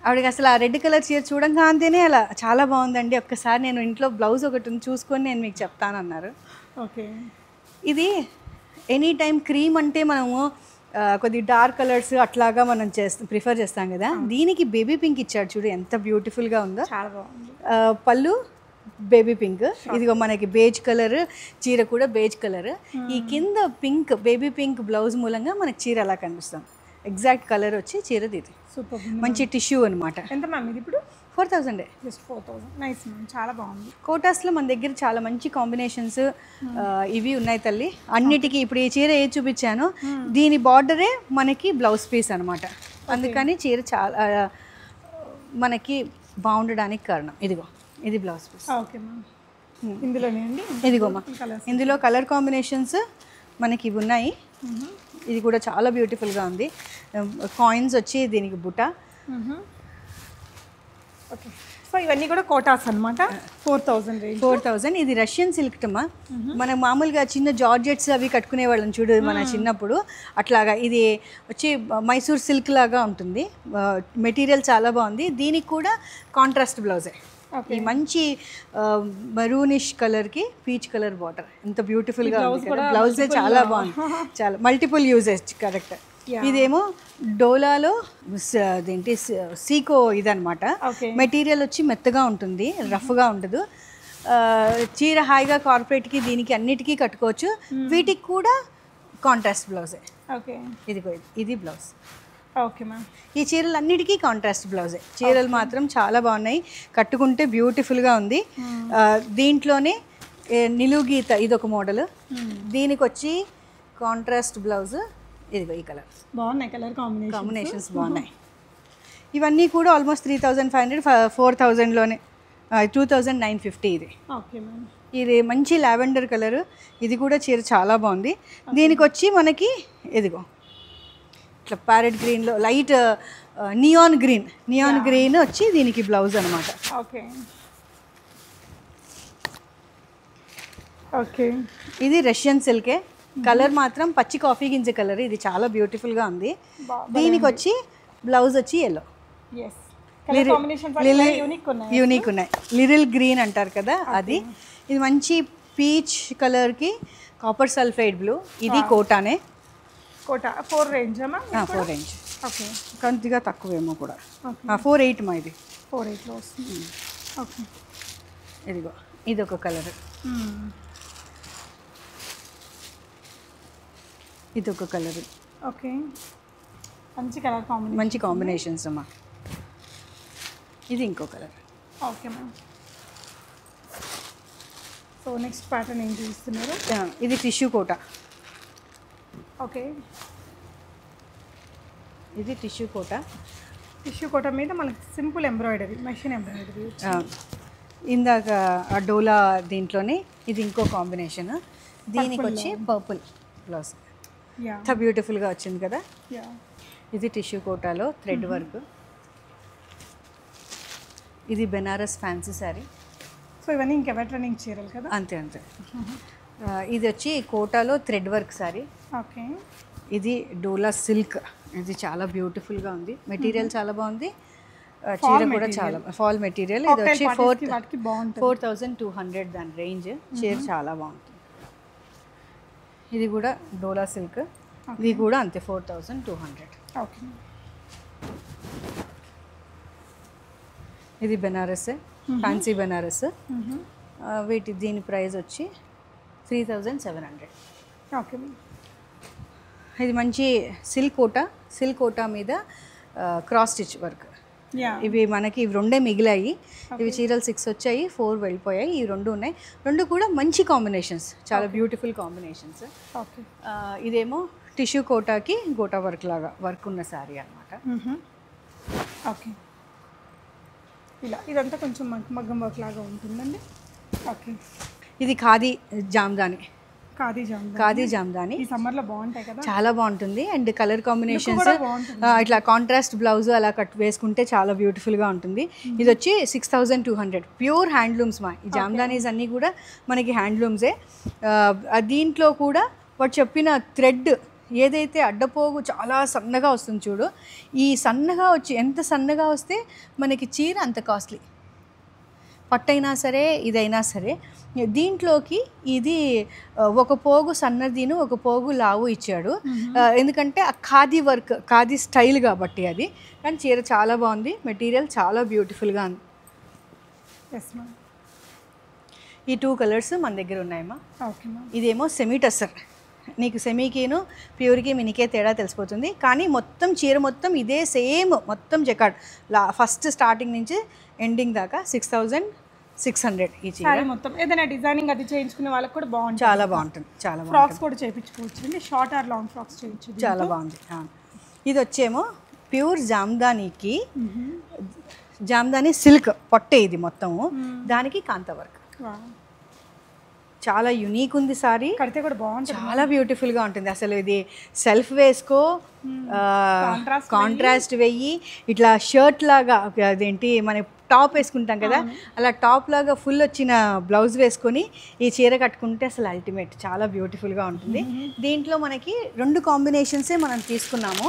ఆవిడకి అసలు ఆ రెడ్ కలర్ చీర చూడంగానే అలా చాలా బాగుందండి, ఒక్కసారి నేను ఇంట్లో బ్లౌజ్ ఒకటి చూసుకొని నేను మీకు చెప్తానన్నారు. ఓకే. ఇది ఎనీ టైం క్రీమ్ అంటే మనము కొద్ది డార్క్ కలర్స్ అట్లాగా మనం ప్రిఫర్ చేస్తాం కదా, దీనికి బేబీ పింక్ ఇచ్చాడు చూడు ఎంత బ్యూటిఫుల్గా ఉందో. చాలా బాగుంది. పళ్ళు బేబీ పింక్, ఇదిగో మనకి బేజ్ కలర్, చీర కూడా బేజ్ కలర్. ఈ కింద పింక్ బేబీ పింక్ బ్లౌజ్ మూలంగా మనకి చీర అలా కనిపిస్తాం. ఎగ్జాక్ట్ కలర్ వచ్చి చీరది ఇది. సూపర్. మంచి టిష్యూ అనమాట. ఎంత మ్యామ్ ఇది ఇప్పుడు? 4000. జస్ట్ 4000. నైస్ మ్యామ్, చాలా బాగుంది. కోటాస్లో మన దగ్గర చాలా మంచి కాంబినేషన్స్ ఇవి ఉన్నాయి తల్లి. అన్నిటికీ ఇప్పుడు ఈ చీర ఏది చూపించానో దీని బార్డరే మనకి బ్లౌజ్ పీస్ అనమాట. అందుకని చీర చాలా మనకి బాగుండడానికి కారణం. ఇదిగో ఇది బ్లౌజ్ పీస్. Okay ma'am. ఇందులోనే అండి, ఇదిగోమ్మా ఇందులో కలర్ కాంబినేషన్స్ మనకి ఇవి ఉన్నాయి. ఇది కూడా చాలా బ్యూటిఫుల్గా ఉంది. కాయిన్స్ వచ్చి దీనికి బుట్ట. ఓకే. సో ఇవన్నీ కూడా కోటాస్ అనమాట. 4000 రేంజ్. 4000. ఇది రష్యన్ సిల్క్ టమ్మా. మనం మామూలుగా చిన్న జార్జెట్స్ అవి కట్టుకునే వాళ్ళని చూడు మన చిన్నప్పుడు, అట్లాగా ఇది వచ్చి మైసూర్ సిల్క్ లాగా ఉంటుంది. మెటీరియల్ చాలా బాగుంది. దీనికి కూడా కాంట్రాస్ట్ బ్లౌజే. ఈ మంచి మరూనిష్ కలర్కి పీచ్ కలర్ బార్డర్ ఎంత బ్యూటిఫుల్గా ఉంది కదా. బ్లౌజే చాలా బాగుంది, చాలా మల్టిపుల్ యూజెస్. కరెక్ట్. ఇదేమో డోలాలో అదేంటి సీకో ఇదనమాట. మెటీరియల్ వచ్చి మెత్తగా ఉంటుంది, రఫ్గా ఉండదు. చీర హాయిగా కార్పొరేట్కి దీనికి అన్నిటికీ కట్టుకోవచ్చు. వీటికి కూడా కాంట్రాస్ట్ బ్లౌజే. ఓకే. ఇది బ్లౌజ్. Okay ma'am. ఈ చీరలు అన్నిటికీ కాంట్రాస్ట్ బ్లౌజే. చీరలు మాత్రం చాలా బాగున్నాయి, కట్టుకుంటే బ్యూటిఫుల్గా ఉంది. దీంట్లోనే నిలువు గీత ఇదొక మోడల్. దీనికి వచ్చి కాంట్రాస్ట్ బ్లౌజ్. ఇదిగో ఈ కలర్ బాగున్నాయి, కలర్ కాంబినేషన్స్ బాగున్నాయి. ఇవన్నీ కూడా ఆల్మోస్ట్ 3500, 4000లోనే. 2950 ఇది. Okay ma'am. ఇది మంచి లావెండర్ కలర్. ఇది కూడా చీర చాలా బాగుంది. దీనికి వచ్చి మనకి ఇదిగో ఇట్లా ప్యారెట్ గ్రీన్లో లైట్ నియాన్ గ్రీన్ వచ్చి దీనికి బ్లౌజ్ అనమాట. ఓకే. ఓకే. ఇది రష్యన్ సిల్కే. కలర్ మాత్రం పచ్చి కాఫీ గింజ కలర్. ఇది చాలా బ్యూటిఫుల్గా ఉంది. దీనికి వచ్చి బ్లౌజ్ వచ్చి ఎల్లో. యూనిక్ ఉన్నాయి. లిరిల్ గ్రీన్ అంటారు కదా అది. ఇది మంచి పీచ్ కలర్కి కాపర్ సల్ఫైడ్ బ్లూ. ఇది కోటానే. కోటా 4 రేంజ్. 4 రేంజ్. ఓకే. కొద్దిగా తక్కువేమో కూడా. 48 మా ఇది 48లో వస్తుంది. ఓకే. ఇదిగో ఇది ఒక కలర్. ఇది ఒక కలర్. ఓకే. మంచి కలర్ కాంబినేషన్. మంచి కాంబినేషన్స్ అమ్మా. ఇది ఇంకో colour. Okay ma'am. So next pattern ఏం చూస్తున్నారు? ఇది టిష్యూ కోట. ఓకే. ఇది టిష్యూ కోట. టిష్యూ కోట మీద మనకి సింపుల్ ఎంబ్రాయిడరీ, మెషిన్ ఎంబ్రాయిడరీ. ఇందాక ఆ డోలా దీంట్లోనే ఇది ఇంకో కాంబినేషన్. దీనికి వచ్చి పర్పుల్ బ్లౌజ్. ఎంత బ్యూటిఫుల్గా వచ్చింది కదా. ఇది టిష్యూ కోటాలో థ్రెడ్ వర్క్. ఇది బెనారస్ ఫ్యాన్సీ శారీ. సో ఇవన్నీ ఇంకెవర్ ట్రెండింగ్ చీరలు కదా. అంతే. ఇది వచ్చి కోటాలో థ్రెడ్ వర్క్ శారీ. ఓకే. ఇది డోలా సిల్క్. ఇది చాలా బ్యూటిఫుల్గా ఉంది. మెటీరియల్ చాలా బాగుంది. చీర కూడా చాలా ఫాల్ మెటీరియల్. ఇది వచ్చి 4200 దాని రేంజ్. చీర చాలా బాగుంటుంది. ఇది కూడా డోలా సిల్క్. ఇది కూడా అంతే 4200. ఓకే. ఇది బెనారస్, ఫ్యాన్సీ బెనారస్. దీని ప్రైస్ వచ్చి 3700. ఓకే. ఇది మంచి సిల్క్ కోటా మీద క్రాస్ స్టిచ్ వర్క్. ఇవి మనకి ఇవి రెండే మిగిలాయి. ఇవి చీరలు 6 వచ్చాయి, 4 వెళ్ళిపోయాయి. ఈ 2 ఉన్నాయి. 2 కూడా మంచి కాంబినేషన్స్, చాలా బ్యూటిఫుల్ కాంబినేషన్స్. ఓకే. ఇదేమో టిష్యూ కోటాకి గోటా వర్క్ లాగా వర్క్ ఉన్న శారీ అనమాట. ఓకే. ఇలా ఇదంతా కొంచెం మగ్గం వర్క్ లాగా ఉంటుందండి. ఓకే. ఇది ఖాదీ జామ్దాని. ఖాదీ జామ్దాని ఈ సమ్మర్లో బాగుంటాయి కదా, చాలా బాగుంటుంది. అండ్ కలర్ కాంబినేషన్స్ ఇట్లా కాంట్రాస్ట్ బ్లౌజ్ అలా కట్ వేసుకుంటే చాలా బ్యూటిఫుల్గా ఉంటుంది. ఇది వచ్చి 6200 ప్యూర్ హ్యాండ్లూమ్స్ మా. ఈ జామ్దానీస్ అన్నీ కూడా మనకి హ్యాండ్లూమ్సే. దీంట్లో కూడా వాడు చెప్పిన థ్రెడ్ ఏదైతే అడ్డపోగు చాలా సన్నగా వస్తుంది చూడు, ఈ సన్నగా వచ్చి ఎంత సన్నగా వస్తే మనకి చీర అంత కాస్ట్లీ. పట్టైనా సరే ఇదైనా సరే దీంట్లోకి ఇది ఒక పోగు సన్నదిను ఒక పోగు లావు ఇచ్చాడు. ఎందుకంటే ఆ ఖాదీ వర్క్, ఖాదీ స్టైల్ కాబట్టి అది. కానీ చీర చాలా బాగుంది, మెటీరియల్ చాలా బ్యూటిఫుల్గా ఉంది. ఈ 2 కలర్స్ మన దగ్గర ఉన్నాయమ్మా. ఇదేమో సెమీ టస్సర్. నీకు సెమీకిను ప్యూర్కి మినికే తేడా తెలిసిపోతుంది. కానీ మొత్తం చీర మొత్తం ఇదే సేమ్, మొత్తం జకార్డ్ ఫస్ట్ స్టార్టింగ్ నుంచి ఎండింగ్ దాకా 6600 ఈ చీర మొత్తం. ఏదైనా డిజైనింగ్ అది చేయించుకునే వాళ్ళకి కూడా బాగుంటుంది, చాలా బాగుంటుంది. చాలా ఫ్రాక్స్ కూడా చేయించుకోవచ్చు అండి, షార్ట్ ఆర్ లాంగ్ ఫ్రాక్స్ చేయించు, చాలా బాగుంది. ఇది వచ్చేమో ప్యూర్ జామ్దానీకి, జామ్దానీ సిల్క్ పొట్టే ఇది మొత్తము, దానికి కాంతా వర్క్. చాలా యునీక్ ఉంది సారీ, కడితే కూడా బాగుంటుంది, చాలా బ్యూటిఫుల్గా ఉంటుంది. అసలు ఇది సెల్ఫ్ వేసుకో, కాంట్రాస్ట్ వెయ్యి, ఇట్లా షర్ట్ లాగా అదేంటి మన టాప్ వేసుకుంటాం కదా, అలా టాప్ లాగా ఫుల్ వచ్చిన బ్లౌజ్ వేసుకొని ఈ చీర కట్టుకుంటే అసలు అల్టిమేట్, చాలా బ్యూటిఫుల్గా ఉంటుంది. దీంట్లో మనకి 2 కాంబినేషన్సే మనం తీసుకున్నాము.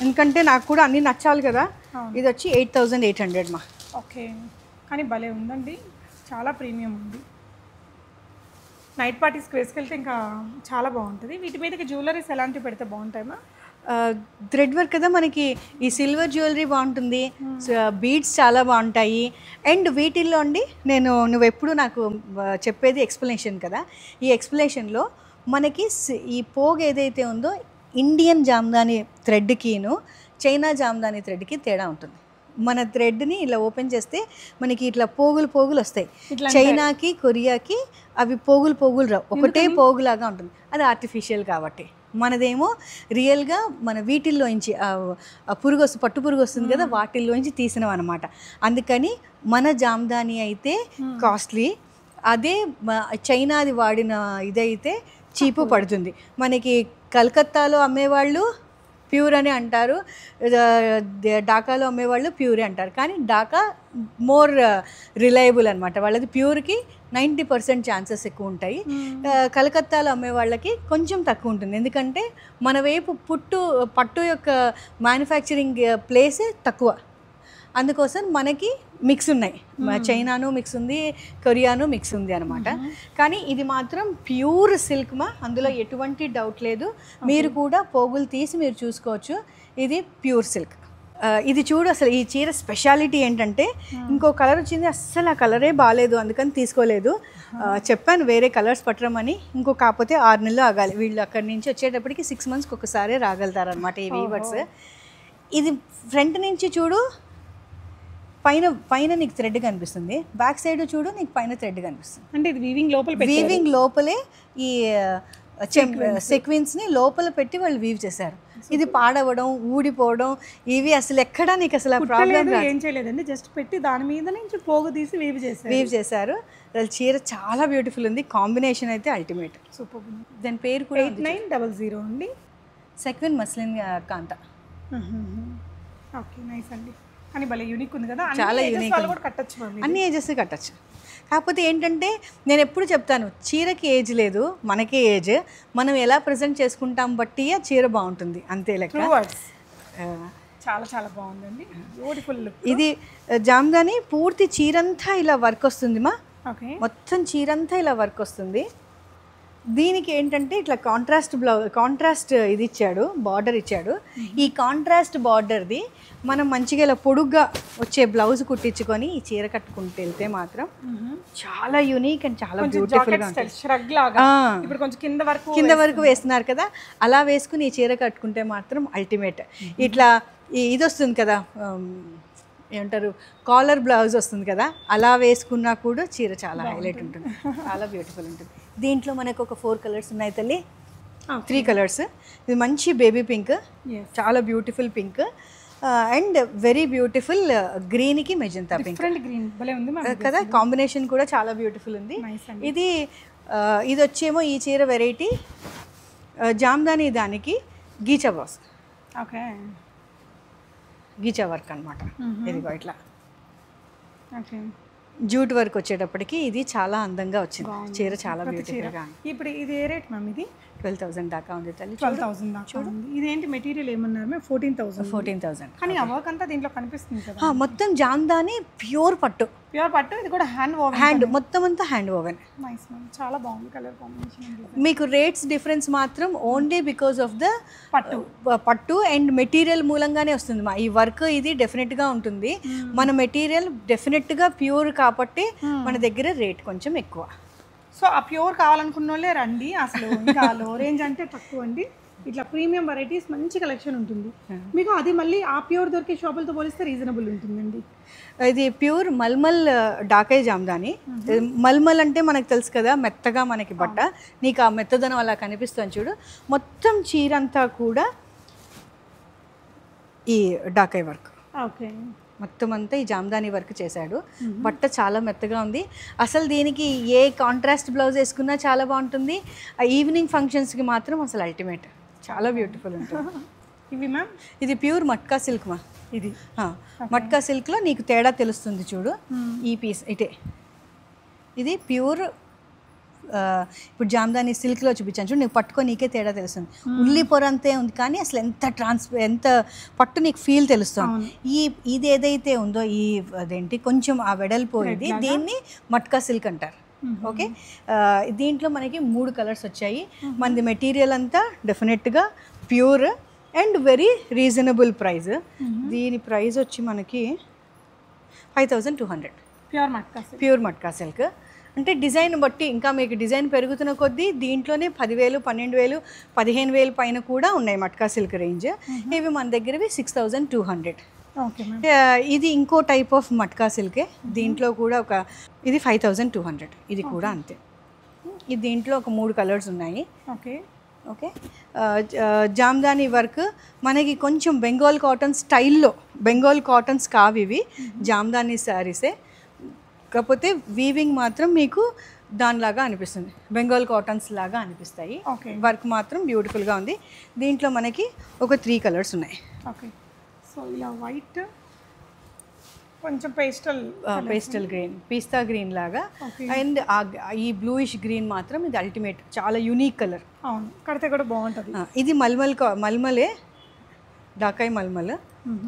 ఎందుకంటే నాకు కూడా అన్నీ నచ్చాలి కదా. ఇది వచ్చి 8800 మా. ఓకే. కానీ భలే ఉందండి, చాలా ప్రీమియం ఉంది. నైట్ పార్టీస్కి వేసుకెళ్తే ఇంకా చాలా బాగుంటుంది. వీటి మీదకి జ్యువెలరీస్ ఎలాంటివి పెడితే బాగుంటాయమ్మా? థ్రెడ్ వర్క్ కదా మనకి, ఈ సిల్వర్ జ్యువెలరీ బాగుంటుంది, బీడ్స్ చాలా బాగుంటాయి. అండ్ వీటిల్లో అండి నువ్వు ఎప్పుడు నాకు చెప్పేది ఎక్స్ప్లెనేషన్ కదా, ఈ ఎక్స్ప్లెనేషన్లో మనకి ఈ పోగ్ ఏదైతే ఉందో ఇండియన్ జామ్దాని థ్రెడ్కిను చైనా జామ్దాని థ్రెడ్కి తేడా ఉంటుంది. మన థ్రెడ్ని ఇలా ఓపెన్ చేస్తే మనకి ఇట్లా పోగులు వస్తాయి. చైనాకి కొరియాకి అవి పోగులు రావు, ఒకటే పోగులాగా ఉంటుంది. అది ఆర్టిఫిషియల్ కాబట్టి. మనదేమో రియల్గా మన వీటిల్లోంచి పట్టు పురుగు వస్తుంది కదా, వాటిల్లోంచి తీసినాం అనమాట. అందుకని మన జామ్దాని అయితే కాస్ట్లీ, అదే చైనాది వాడిన ఇదైతే చీపు పడుతుంది. మనకి కలకత్తాలో అమ్మేవాళ్ళు ప్యూర్ అని అంటారు, ఢాకాలో అమ్మేవాళ్ళు ప్యూరే అంటారు. కానీ ఢాకా మోర్ రిలయబుల్ అనమాట, వాళ్ళది ప్యూర్కి 90% ఛాన్సెస్ ఎక్కువ ఉంటాయి. కలకత్తాలో అమ్మే వాళ్ళకి కొంచెం తక్కువ ఉంటుంది, ఎందుకంటే మన వైపు పట్టు యొక్క మ్యానుఫ్యాక్చరింగ్ ప్లేసే తక్కువ. అందుకోసం మనకి మిక్స్ ఉన్నాయి, చైనాను మిక్స్ ఉంది, కొరియాను మిక్స్ ఉంది అనమాట. కానీ ఇది మాత్రం ప్యూర్ సిల్క్ మా, అందులో ఎటువంటి డౌట్ లేదు. మీరు కూడా పోగులు తీసి మీరు చూసుకోవచ్చు, ఇది ప్యూర్ సిల్క్. ఇది చూడు, అసలు ఈ చీర స్పెషాలిటీ ఏంటంటే ఇంకో కలర్ వచ్చింది, అస్సలు ఆ కలరే బాగాలేదు, అందుకని తీసుకోలేదు. చెప్పాను వేరే కలర్స్ పట్టరమని. కాకపోతే 6 నెలలు ఆగాలి, వీళ్ళు అక్కడి నుంచి వచ్చేటప్పటికి 6 మంత్స్కి ఒకసారి రాగలుగుతారనమాట ఈ వీవర్స్. ఇది ఫ్రంట్ నుంచి చూడు, పైన నీకు థ్రెడ్ కనిపిస్తుంది, బ్యాక్ సైడ్ చూడు నీకు పైన థ్రెడ్ కనిపిస్తుంది. అంటే ఇది వీవింగ్ లోపలే ఈ సెక్వెన్స్ని లోపల పెట్టి వాళ్ళు వీవ్ చేశారు. ఇది పాడవడం, ఊడిపోవడం ఇవి అసలు ఎక్కడా నీకు అసలు ప్రాబ్లం ఏం చేయలేదండి, జస్ట్ పెట్టి దాని మీద నుంచి పోగు తీసి వీవ్ చేశారు. చీర చాలా బ్యూటిఫుల్ ఉంది, కాంబినేషన్ అయితే అల్టిమేట్, సూపర్. దాని పేరు కూడా 8900 అండి, సెక్వెన్ మస్లిన్ కాంతా. ఓకే, నైస్ అండి. కానీ భలే యూనిక్ ఉంది కదా, చాలా యూనిక్, అన్ని ఏజెస్ కట్టచ్చు. కాకపోతే ఏంటంటే నేను ఎప్పుడు చెప్తాను, చీరకి ఏజ్ లేదు, మనకే ఏజ్. మనం ఎలా ప్రజెంట్ చేసుకుంటాం బట్టి ఆ చీర బాగుంటుంది, అంతే లెక్క. చాలా చాలా బాగుందండి, బ్యూటిఫుల్. ఇది జామ్దాని పూర్తి చీరంతా ఇలా వర్క్ వస్తుంది మా. ఓకే, మొత్తం చీరంతా ఇలా వర్క్ వస్తుంది. దీనికి ఏంటంటే ఇట్లా కాంట్రాస్ట్ ఇది ఇచ్చాడు, బార్డర్ ఇచ్చాడు. ఈ కాంట్రాస్ట్ బార్డర్ది మనం మంచిగా ఇలా పొడుగ్గా వచ్చే బ్లౌజ్ కుట్టించుకొని ఈ చీర కట్టుకుంటూ వెళ్తే మాత్రం చాలా యూనిక్ అండ్ చాలా బ్యూటిఫుల్గా ఉంటుంది. ఇప్పుడు కొంచెం కింద వరకు వేస్తున్నారు కదా, అలా వేసుకుని ఈ చీర కట్టుకుంటే మాత్రం అల్టిమేట్. ఇట్లా ఇది వస్తుంది కదా, ఏమంటారు, కాలర్ బ్లౌజ్ వస్తుంది కదా, అలా వేసుకున్నా కూడా చీర చాలా హైలైట్ ఉంటుంది, చాలా బ్యూటిఫుల్ ఉంటుంది. దీంట్లో మనకు ఒక 4 కలర్స్ ఉన్నాయి తల్లి, 3 కలర్స్. ఇది మంచి బేబీ పింక్, చాలా beautiful pink, and very beautiful గ్రీన్కి మెజంతా పింక్ గ్రీన్ భలే ఉంది కదా, కాంబినేషన్ కూడా చాలా బ్యూటిఫుల్ ఉంది. ఇది ఇది వచ్చేమో ఈ చీర వెరైటీ జామ్దాని, దానికి ghicha boss, okay, ghicha work అనమాట. ఇదిగో ఇట్లా ఓకే, జూట్ వర్క్ వచ్చేటప్పటికి ఇది చాలా అందంగా వచ్చింది చీర, చాలా బ్యూటిఫుల్గా. ఇప్పుడు ఇది ఏ రేట్ మ్యామ్? ఇది 12,000 దాకా ఉంది తల్లి. 12,000 దాకా ఉంది. ఇదేంటి మెటీరియల్ ఏమన్నారు మ్యామ్? 14,000. కానీ ఆ వర్క్ అంతా దీంట్లో కనిపిస్తుంది కదా. మొత్తం జామ్దాని ప్యూర్ పట్టు, ప్యూర్ పట్టు. ఇది కూడా హ్యాండ్ మొత్తం అంతా హ్యాండ్ ఓవెన్. నైస్ మ్యామ్, చాలా బాగుంది కలర్ కాంబినేషన్. మీకు రేట్స్ డిఫరెన్స్ మాత్రం ఓన్లీ బికాస్ ఆఫ్ ద పట్టు అండ్ మెటీరియల్ మూలంగానే వస్తుంది. ఈ వర్క్ ఇది డెఫినెట్గా ఉంటుంది. మన మెటీరియల్ డెఫినెట్గా ప్యూర్ కాబట్టి మన దగ్గర రేట్ కొంచెం ఎక్కువ. సో ఆ ప్యూర్ కావాలనుకున్న వాళ్ళే రండి. అసలు ఇంకా లో రేంజ్ అంటే తక్కువ అండి. ఇట్లా ప్రీమియం వెరైటీస్ మంచి కలెక్షన్ ఉంటుంది మీకు. అది మళ్ళీ ఆ ప్యూర్ దొరికే షాపులతో పోలిస్తే రీజనబుల్ ఉంటుందండి. ఇది ప్యూర్ మల్మల్ డాకాయ్ జామ్దాని. మల్మల్ అంటే మనకు తెలుసు కదా, మెత్తగా మనకి బట్ట. నీకు ఆ మెత్తదనం అలా కనిపిస్తుంది చూడు. మొత్తం చీర అంతా కూడా ఈ డాకాయ్ వర్క్, ఓకే, మొత్తం అంతా ఈ జామ్దాని వర్క్ చేశాడు. బట్ట చాలా మెత్తగా ఉంది. అసలు దీనికి ఏ కాంట్రాస్ట్ బ్లౌజ్ వేసుకున్నా చాలా బాగుంటుంది. ఆ ఈవినింగ్ ఫంక్షన్స్కి మాత్రం అసలు అల్టిమేట్, చాలా బ్యూటిఫుల్ ఉంటుంది. ఇవి మ్యామ్, ఇది ప్యూర్ మట్కా సిల్క్ మా. ఇది మట్కా సిల్క్లో నీకు తేడా తెలుస్తుంది చూడు. ఈ పీస్ ఇటే, ఇది ప్యూర్ ఇప్పుడు జామ్దాని సిల్క్లో చూపించాను చూడు, నీకు పట్టుకో నీకే తేడా తెలుస్తుంది. ఉల్లి పొర అంతే ఉంది కానీ అసలు ఎంత పట్టు నీకు ఫీల్ తెలుస్తుంది. ఇది ఏదైతే ఉందో ఈ అదేంటి కొంచెం ఆ వెడల్పోయింది, దీన్ని మట్కా సిల్క్ అంటారు. ఓకే, దీంట్లో మనకి 3 కలర్స్ వచ్చాయి. మనది మెటీరియల్ అంతా డెఫినెట్గా pure and very reasonable price. దీని ప్రైస్ వచ్చి మనకి 5,200. ప్యూర్ మట్కా సిల్క్ అంటే డిజైన్ బట్టి ఇంకా మీకు డిజైన్ పెరుగుతున్న కొద్దీ దీంట్లోనే 10,000, 12,000, 15,000 పైన కూడా ఉన్నాయి మట్కా సిల్క్ రేంజ్. ఇవి మన దగ్గరవి 6,200. ఇది ఇంకో టైప్ ఆఫ్ మట్కా సిల్కే. దీంట్లో కూడా ఇది 5,200. ఇది కూడా అంతే. ఇది దీంట్లో ఒక 3 కలర్స్ ఉన్నాయి. ఓకే ఓకే, జామ్దాని వర్క్ మనకి కొంచెం బెంగాల్ కాటన్ స్టైల్లో, బెంగాల్ కాటన్స్ కావివి జామ్దాని శారీసే, కాకపోతే వీవింగ్ మాత్రం మీకు దానిలాగా అనిపిస్తుంది, బెంగాల్ కాటన్స్ లాగా అనిపిస్తాయి. వర్క్ మాత్రం బ్యూటిఫుల్గా ఉంది. దీంట్లో మనకి ఒక 3 కలర్స్ ఉన్నాయి. ఓకే, సో ఇలా వైట్, కొంచెం పేస్టల్ గ్రీన్, పిస్తా గ్రీన్ లాగా, అండ్ ఈ బ్లూయిష్ గ్రీన్ మాత్రం ఇది అల్టిమేట్, చాలా యూనిక్ కలర్. అవును, కడితే కూడా బాగుంటుంది. ఇది మల్మలే, డాకాయ్ మల్మల్.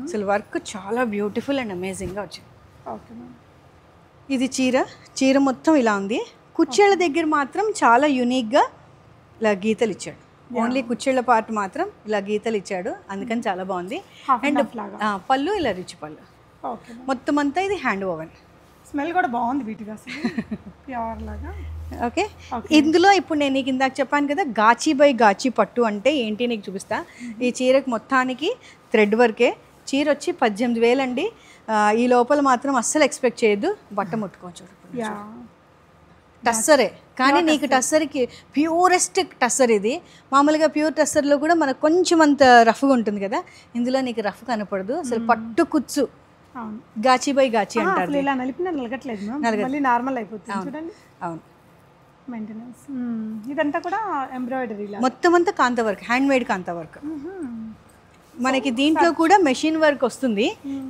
అసలు వర్క్ చాలా బ్యూటిఫుల్ అండ్ అమేజింగ్గా వచ్చింది. ఓకే, ఇది చీర మొత్తం ఇలా ఉంది. కుచ్చేళ్ళ దగ్గర మాత్రం చాలా యూనిక్గా ఇలా గీతలు ఇచ్చాడు. ఓన్లీ కుచ్చేళ్ళ పార్ట్ మాత్రం ఇలా గీతలు ఇచ్చాడు, అందుకని చాలా బాగుంది. అండ్ పళ్ళు ఇలా రిచ్ పళ్ళు, మొత్తం అంతా ఇది హ్యాండ్ ఓవెన్. స్మెల్ కూడా బాగుంది వీటిగా, ప్యూర్ లాగా. ఓకే, ఇందులో ఇప్పుడు నేను నీకు ఇందాక చెప్పాను కదా, గాచి బై గాచి పట్టు అంటే ఏంటి నీకు చూపిస్తా. ఈ చీరకు మొత్తానికి థ్రెడ్ వర్కే. చీర వచ్చి 18,000 అండి. ఈ లోపల మాత్రం అస్సలు ఎక్స్పెక్ట్ చేయొద్దు, బట్ట ముట్టుకోవచ్చు. టస్సరే, కానీ నీకు టస్సర్కి ప్యూరెస్ట్ టస్సర్ ఇది. మామూలుగా ప్యూర్ టస్సర్లో కూడా మనకు కొంచెం అంత రఫ్గా ఉంటుంది కదా, ఇందులో నీకు రఫ్ కనపడదు. అసలు పట్టు కుచ్చు, గాచి బై గాచి అంటారు. ఇలా నలిపినా నలగట్లేదు, నార్మల్ అయిపోతుంది చూడండి. అవును, మెయింటెనెన్స్. ఇదంతా కూడా ఎంబ్రాయిడరీ, మొత్తం అంతా కాంత వర్క్, హ్యాండ్ మేడ్ కాంత వర్క్. మనకి దీంట్లో కూడా మెషిన్ వర్క్ వస్తుంది,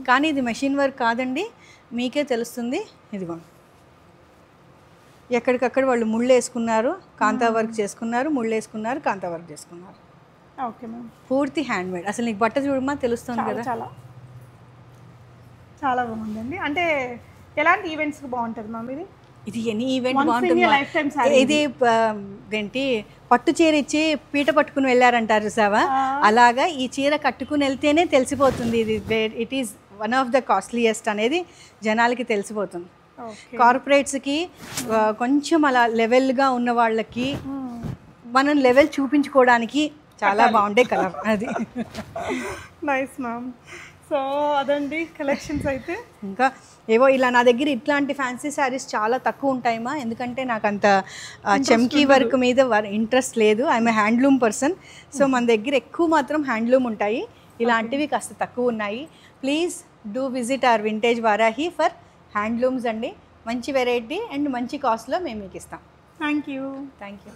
కానీ ఇది మెషిన్ వర్క్ కాదండి, మీకే తెలుస్తుంది. ఇదిగోండి, ఎక్కడికక్కడ వాళ్ళు ముళ్ళు వేసుకున్నారు, కాంతా వర్క్ చేసుకున్నారు, ముళ్ళు వేసుకున్నారు, కాంతా వర్క్ చేసుకున్నారు. ఓకే మ్యామ్, పూర్తి హ్యాండ్ మేడ్. అసలు నీకు బట్ట చూడమా తెలుస్తుంది కదా, చాలా చాలా బాగుందండి. అంటే ఎలాంటి ఈవెంట్స్కి బాగుంటుంది మ్యామ్ ఇది? ఇది ఎనీ ఈవెంట్ బాగుంటుంది. ఇది ఏంటి, పట్టు చీర ఇచ్చి పీట పట్టుకుని వెళ్ళారంటారు సావా, అలాగా ఈ చీర కట్టుకుని వెళ్తేనే తెలిసిపోతుంది ఇది it is one of the costliest అనేది జనాలకి తెలిసిపోతుంది. కార్పొరేట్స్కి కొంచెం అలా లెవెల్గా ఉన్న వాళ్ళకి మనం లెవెల్ చూపించుకోవడానికి చాలా బాగుండే కలర్ అది. Nice ma'am. సో అదండి కలెక్షన్స్ అయితే. ఇంకా ఏవో ఇలా నా దగ్గర ఇట్లాంటి ఫ్యాన్సీ శారీస్ చాలా తక్కువ ఉంటాయమ్మా, ఎందుకంటే నాకు అంత చమ్కీ వర్క్ మీద ఇంట్రెస్ట్ లేదు. I'm a handloom person. So మన దగ్గర ఎక్కువ మాత్రం హ్యాండ్లూమ్ ఉంటాయి, ఇలాంటివి కాస్త తక్కువ ఉన్నాయి. Please do visit our vintage Varahi for handlooms అండి. మంచి వెరైటీ అండ్ మంచి కాస్ట్లో మేము మీకు ఇస్తాం. Thank you. Thank you.